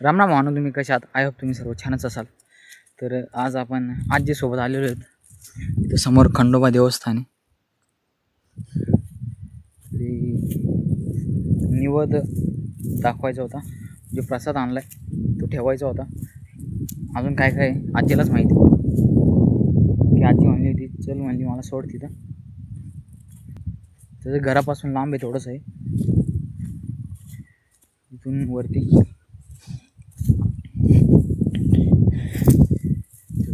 राम राम भावना, तुम्ही कशा आहात? आय होप तुम्ही सर्व छानच असाल. तर आज आपण आजीसोबत आलेलो आहेत. इथं समोर खंडोबा देवस्थान आहे. निवद दाखवायचा होता, जो प्रसाद आणलाय तो ठेवायचा होता. अजून काय काय आजीलाच माहिती. की आजी म्हणली होती चल, म्हणली मला सोड तिथं. त्याचं घरापासून लांब आहे, थोडंसं आहे. इथून वरती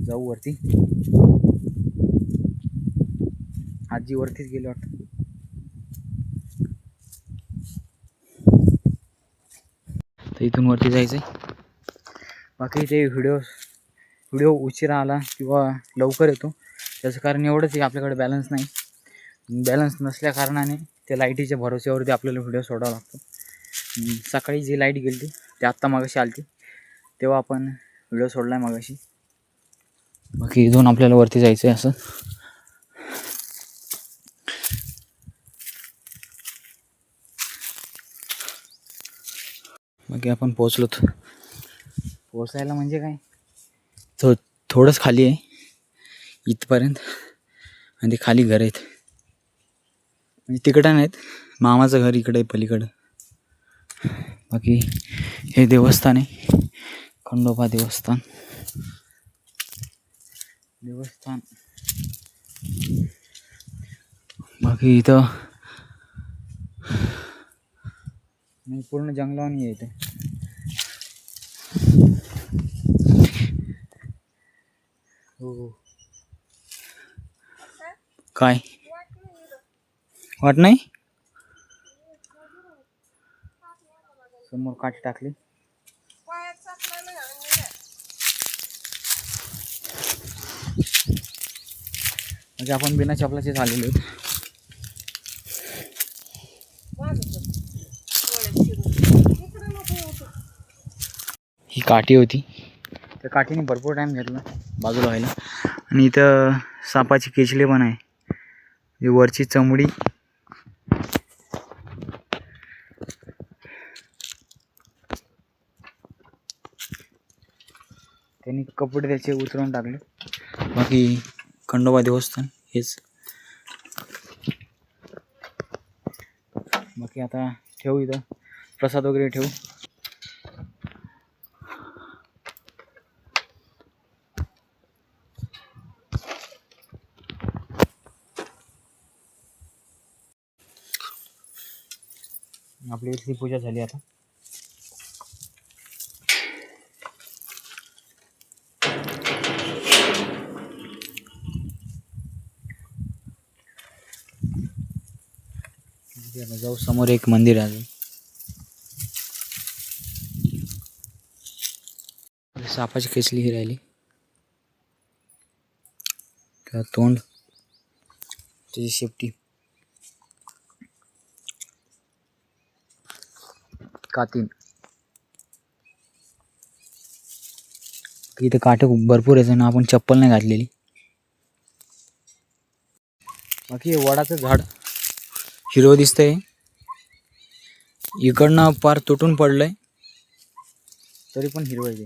जाऊ वरती. आजी वरतीच गेली वाटतं. तर इथून वरती जायचं आहे. बाकी ते व्हिडिओ उशिरा आला किंवा लवकर येतो त्याचं कारण एवढंच आहे, आपल्याकडे बॅलन्स नाही. बॅलन्स नसल्या कारणाने त्या लाईटीच्या भरोश्यावरती आपल्याला व्हिडिओ सोडावा लागतो. सकाळी जी लाईट गेली ती आत्ता मागाशी आली, तेव्हा आपण व्हिडिओ सोडला आहे मागाशी. बाकी इथून आपल्याला वरती जायचं आहे. असं बाकी आपण पोचायला म्हणजे काय, थोडंच खाली आहे इथपर्यंत. आणि ते खाली घर आहेत, म्हणजे तिकडं नाहीत, मामाचं घर इकडे आहे पलीकडं. बाकी हे देवस्थान आहे, खंडोबा देवस्थान. बाकी इथं पूर्ण जंगलावानी आहे इथे. हो, काय वाट नाही. समोर काठी टाकली. म्हणजे आपण बिना चपलाचे झालेलो आहेत. ही काठी होती, त्या काठीने भरपूर टाईम घेतला बाजूला व्हायला. आणि इथं सापाची केचले पण आहे, वरची चमडी. त्यांनी कपडे त्याचे उतरवून टाकले. बाकी खंडोबा देवस्थान हेच. बाकी आता ठेवू, इथं प्रसाद वगैरे ठेवू. आपली इथली पूजा झाली आता. जाऊ, समोर एक मंदिर आहे. सापाची केसली ही राहिली, तोंड, त्याची शेपटी, कातीन. इथं काटे भरपूर आहे ना, आपण चप्पल नाही घातलेली. बाकी वडाचं झाड हिरवं दिसतंय, इकडनं पार तुटून पडलंय तरी पण हिरवं आहे.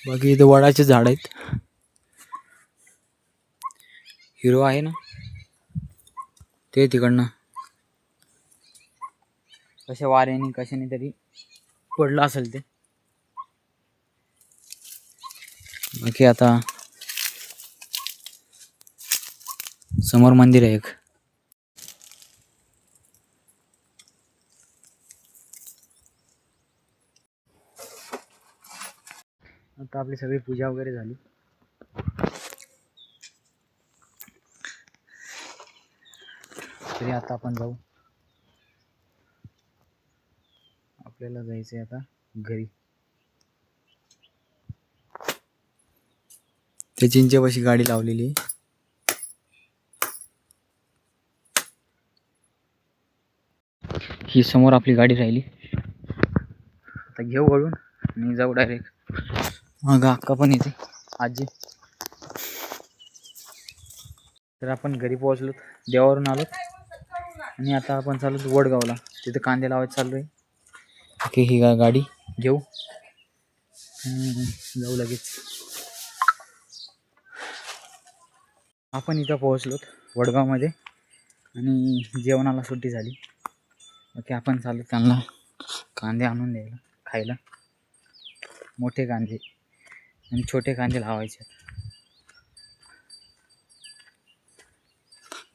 बाकी इथं वडाचे झाड आहेत, हिरवं आहे ना ते. तिकडनं कशा वाऱ्याने कशाने तरी पडलं असेल ते. बाकी आता समोर मंदिर आहे एक. आता आपली सगळी पूजा वगैरे झाली. तरी आता आपण जाऊ, आपल्याला जायचंय आता घरी. ते चिंचेपाशी गाडी लावलेली. ही समोर आपली गाडी राहिली. आता घेऊ वळून आणि जाऊ डायरेक्ट. मग अक्का पण येते, आजी. तर आपण घरी पोहोचलो, देवावरून आलो आणि आता आपण चालू वडगावला. तिथे कांदे लावायचं चालू आहे. ओके, ही गाडी घेऊ आणि जाऊ लगेच. आपण इथं पोहोचलोत वडगावमध्ये आणि जेवणाला सुट्टी झाली. ओके, आपण चालू त्यांना कांदे आणून द्यायला खायला. मोठे कांदे आणि छोटे कांदे लावायचे.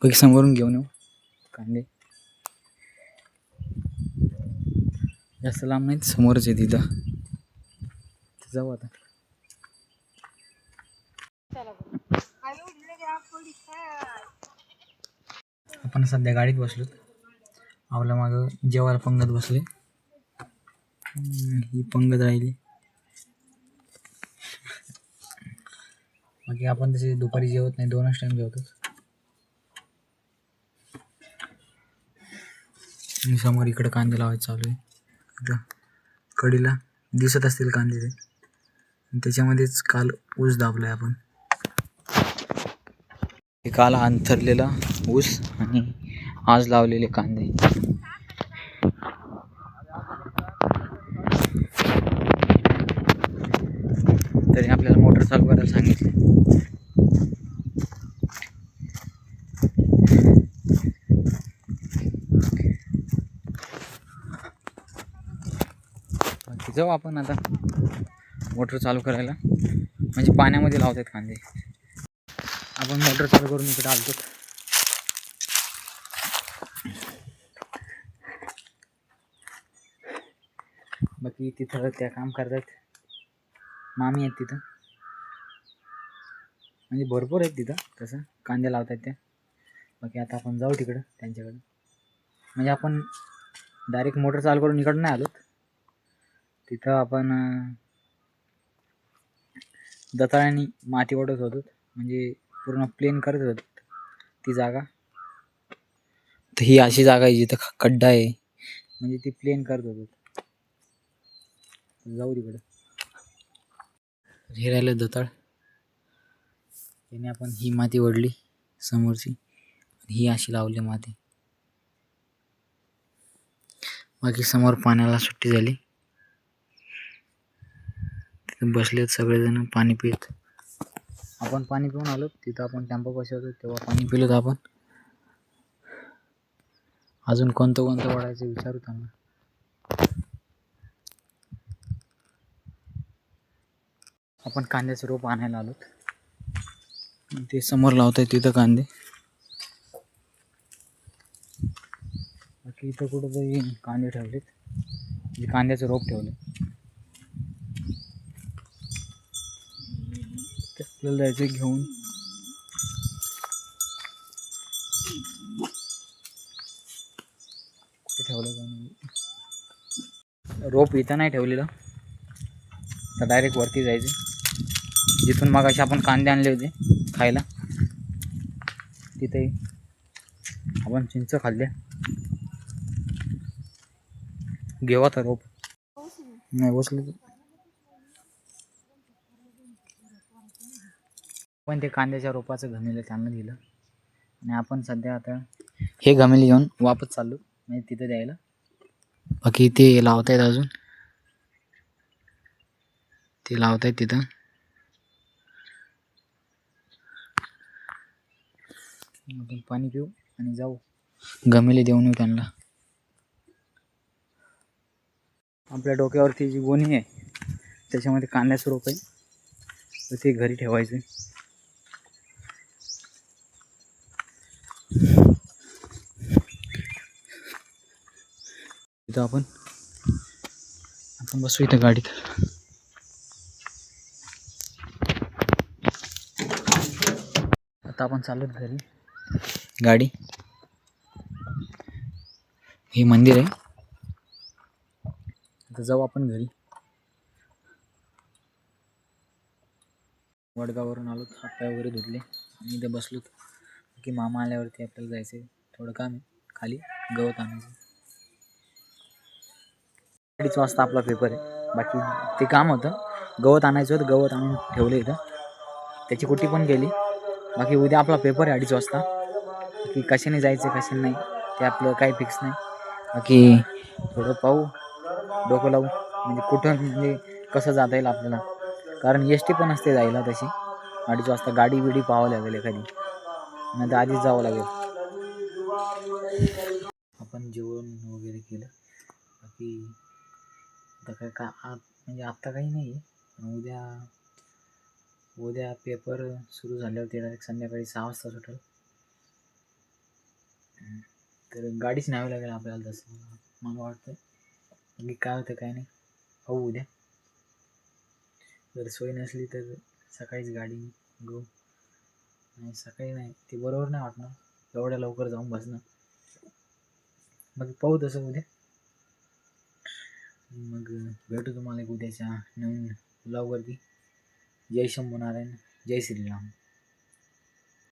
पैकी समोरून घेऊन येऊ कांदे. जास्त लांब नाही, समोरच आहे तिथं. जाऊ आता. आपण सध्या गाडीत बसलो. आपल्या मागं जेवायला पंगत बसले. ही पंगत राहिली. बाकी आपण तसे दुपारी जेवत नाही, 2च टाइम जेवतो. आणि समोर इकडे कांदे लावायचे चालू आहे. इथं कडीला दिसत असतील कांदे ते. त्याच्यामध्येच काल ऊस दाबलाय आपण. काल अंथरलेला ऊस आणि आज लावलेले कांदे. तरी आपल्याला मोटर चालू करायला सांगितले. जाऊ आपण आता मोटर चालू करायला. म्हणजे पाण्यामध्ये लावतात कांदे. आपण मोटर चालू करून इकडे आलतो. बाकी तिथं त्या काम करतात. मामी आहेत तिथं, म्हणजे भरपूर आहेत तिथं तसं कांदे लावतात त्या. बाकी आता आपण जाऊ तिकडं त्यांच्याकडं. म्हणजे आपण डायरेक्ट मोटर चालू करून इकडं नाही आलो. तिथं आपण दताळ्याने माती ओढत होतो. म्हणजे पूर्ण प्लेन करत होतो ती जागा. तर ही अशी जागा आहे जिथं खड्डा आहे, म्हणजे ती प्लेन करत होतो. जाऊ तिकडं. हे राहिलं दताळ. त्याने आपण ही माती ओढली समोरची, ही अशी लावली माती. बाकी समोर पाण्याला सुट्टी झाली. तिथे बसलेत सगळेजण पाणी पित. आपण पाणी पिऊन आलो. तिथं आपण टेम्पो बसवतो तेव्हा पाणी पिलोत आपण. अजून कोणतं ओढायचं विचारू त्यांना. आपण कांद्याचं रोप आणायला आलोत. ते समोर लावताय तिथं कांदे. बाकी इथं कुठंतरी कांदे ठेवलेत, म्हणजे कांद्याचं रोप ठेवलं. आपल्याला जायचं घेऊन. कुठे ठेवलं रोप? इथं नाही ठेवलेलं. तर डायरेक्ट वरती जायचं जिथून मगाशी आपण कांदे आणले होते खायला. तिथे आपण चिंच खाल्ल्या. घेऊ आता रोप. नाही बसलं. पण ते कांद्याच्या रोपाचं घमेलं त्यांना दिलं आणि आपण सध्या आता हे घमेले घेऊन वापस चाललो म्हणजे तिथं द्यायला. बाकी ते लावतायत अजून. ते लावतायत तिथं. आपण पाणी पिऊ आणि जाऊ घमेले देऊन येऊ त्यांना. आपल्या डोक्यावरती जी गोणी आहे त्याच्यामध्ये कांद्याचं रोप आहे, तर ते घरी ठेवायचं. इथं आपण बसू इथं गाडीत. आता आपण चाललो घरी. गाडी, हे मंदिर आहे. आता जाऊ आपण घरी. वडगाववरून आलो, हातपाय वगैरे धुतले आणि इथे बसलो की मामा आल्यावरती आपल्याला जायचं आहे. थोडं काम आहे खाली, गवत आणायचं. 2:30 वाजता आपला पेपर आहे. बाकी ते काम होतं, गवत आणायचं होतं. गवत आणून ठेवलं इथं. त्याची कुट्टी पण गेली. बाकी उद्या आपला पेपर आहे 2:30 वाजता. की कशाने जायचं कशाने नाही ते आपलं काही फिक्स नाही. बाकी थोडं पाहू, डोकं लावू म्हणजे कुठं म्हणजे कसं जाता येईल आपल्याला. कारण एस टी पण असते जायला तशी 2:30 वाजता. गाडी बिडी पाहावं लागेल एखादी, नाही तर आधीच जावं लागेल. आपण जेवण वगैरे केलं. बाकी आता काय का म्हणजे आत्ता काही नाही आहे. पण उद्या पेपर सुरू झाल्यावर ते डायरेक्ट संध्याकाळी 6 वाजता सुटेल. तर गाडीच न्यावी लागेल आपल्याला तसं मला वाटतं. की काय होतं काय नाही पाहू उद्या. जर सोय नसली तर सकाळीच गाडी घेऊ. नाही सकाळी नाही ते बरोबर नाही वाटणार एवढ्या लवकर जाऊन बसणं. मग पाहू तसं उद्या. मग भेटू तुम्हाला एक उद्याच्या नवीन ब्लॉगवरती. जय शंभू नारायण, जय श्रीराम.